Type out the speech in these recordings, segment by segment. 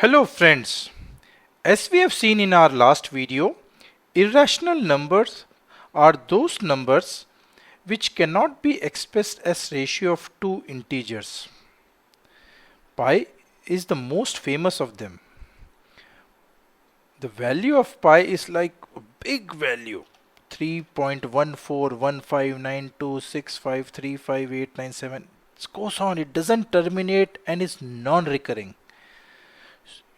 Hello friends, as we have seen in our last video, irrational numbers are those numbers which cannot be expressed as ratio of two integers. Pi is the most famous of them. The value of pi is like a big value, 3.1415926535897. It goes on, it doesn't terminate and is non-recurring.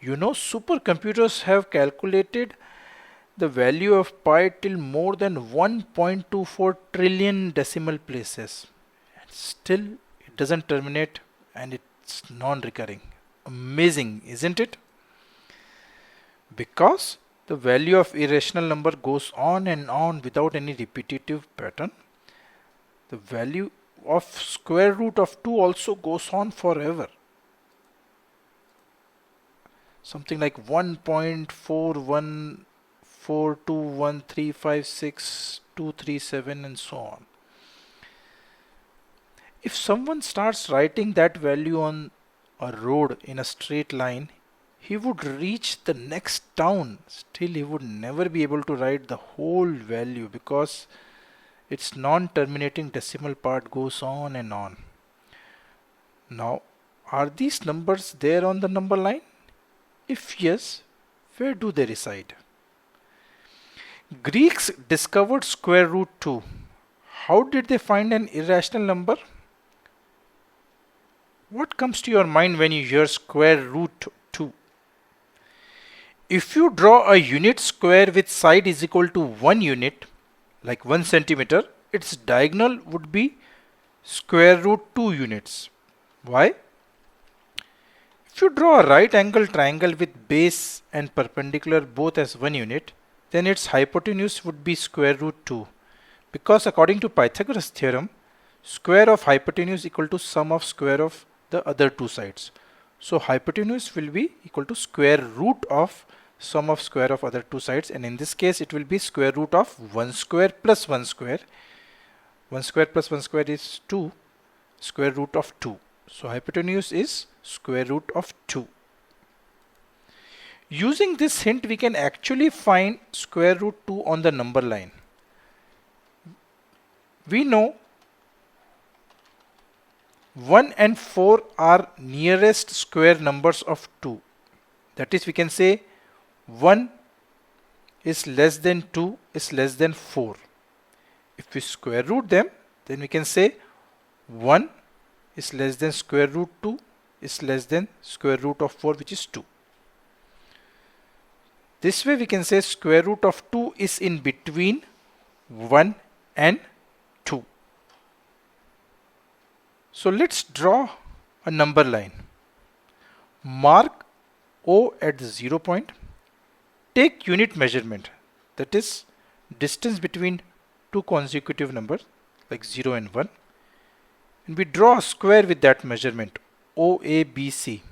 You know, supercomputers have calculated the value of pi till more than 1.24 trillion decimal places. And still, it doesn't terminate and it's non-recurring. Amazing, isn't it? Because the value of irrational number goes on and on without any repetitive pattern. The value of square root of 2 also goes on forever. Something like 1.41421356 and so on. If someone starts writing that value on a road in a straight line, he would reach the next town. Still, he would never be able to write the whole value because its non-terminating decimal part goes on and on. Now, are these numbers there on the number line? If yes, where do they reside? Greeks discovered square root 2. How did they find an irrational number? What comes to your mind when you hear square root 2? If you draw a unit square with side is equal to 1 unit, like 1 centimeter, its diagonal would be square root 2 units. Why? If you draw a right angle triangle with base and perpendicular both as 1 unit, then its hypotenuse would be square root 2. Because according to Pythagoras theorem, square of hypotenuse equal to sum of square of the other two sides. So hypotenuse will be equal to square root of sum of square of other two sides, and in this case it will be square root of 1 square plus 1 square. 1 square plus 1 square is 2, square root of 2. So hypotenuse is square root of 2. Using this hint, we can actually find square root 2 on the number line. We know 1 and 4 are nearest square numbers of 2. That is, we can say 1 is less than 2 is less than 4. If we square root them, then we can say 1 is less than square root 2 is less than square root of 4, which is 2. This way we can say square root of 2 is in between 1 and 2. So let's draw a number line. Mark O at the 0 point. Take unit measurement, that is distance between two consecutive numbers like 0 and 1. And we draw a square with that measurement, OABC.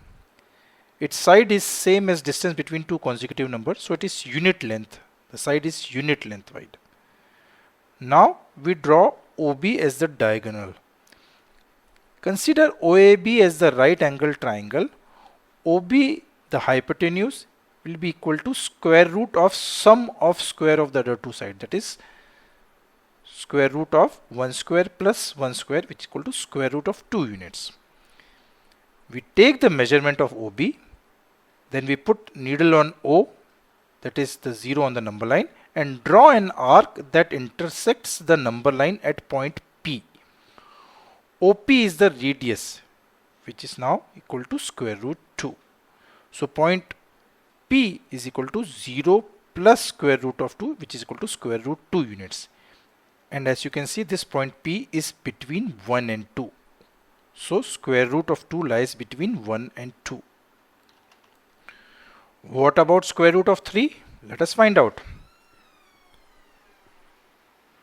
Its side is same as distance between two consecutive numbers, so it is unit length. The side is unit length wide. Now we draw OB as the diagonal. Consider OAB as the right angle triangle. OB, the hypotenuse, will be equal to square root of sum of square of the other two sides. That is square root of 1 square plus 1 square, which is equal to square root of 2 units. We take the measurement of OB, then we put needle on O, that is the 0 on the number line, and draw an arc that intersects the number line at point P. OP is the radius, which is now equal to square root 2. So point P is equal to 0 plus square root of 2, which is equal to square root 2 units. And as you can see, this point P is between 1 and 2. So square root of 2 lies between 1 and 2. What about square root of 3? Let us find out.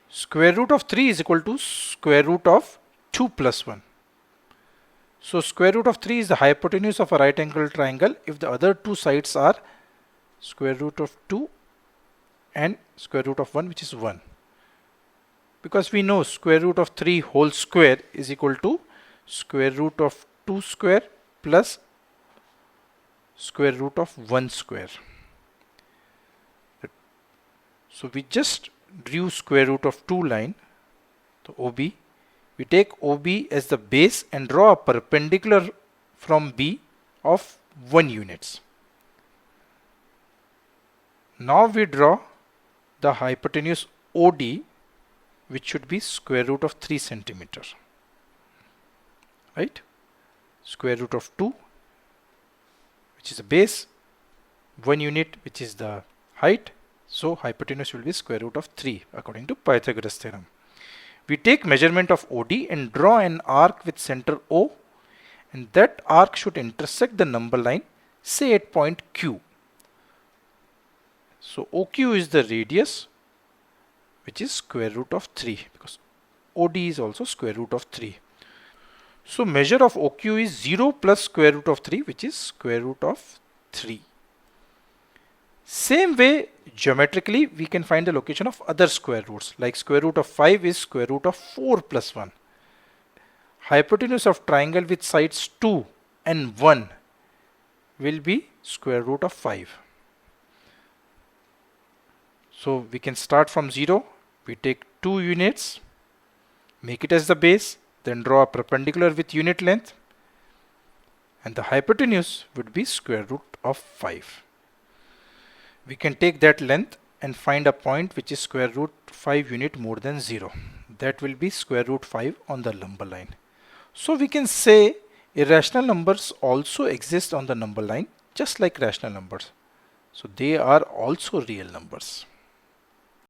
Square root of 3 is equal to square root of 2 plus 1. So square root of 3 is the hypotenuse of a right angle triangle if the other two sides are square root of 2 and square root of 1, which is 1. Because we know square root of 3 whole square is equal to square root of 2 square plus square root of 1 square. So we just drew square root of 2 line, the OB. We take OB as the base and draw a perpendicular from B of 1 units. Now we draw the hypotenuse OD, which should be square root of 3 centimeter. Right? Square root of 2, which is the base, 1 unit, which is the height. So hypotenuse will be square root of 3 according to Pythagoras theorem. We take measurement of OD and draw an arc with center O, and that arc should intersect the number line, say at point Q. So OQ is the radius, which is square root of 3, because OD is also square root of 3. So measure of OQ is 0 plus square root of 3, which is square root of 3. Same way, geometrically, we can find the location of other square roots, like square root of 5 is square root of 4 plus 1. Hypotenuse of triangle with sides 2 and 1 will be square root of 5. So we can start from 0. We take 2 units, make it as the base, then draw a perpendicular with unit length, and the hypotenuse would be square root of 5. We can take that length and find a point which is square root 5 unit more than 0. That will be square root 5 on the number line. So we can say irrational numbers also exist on the number line, just like rational numbers. So they are also real numbers.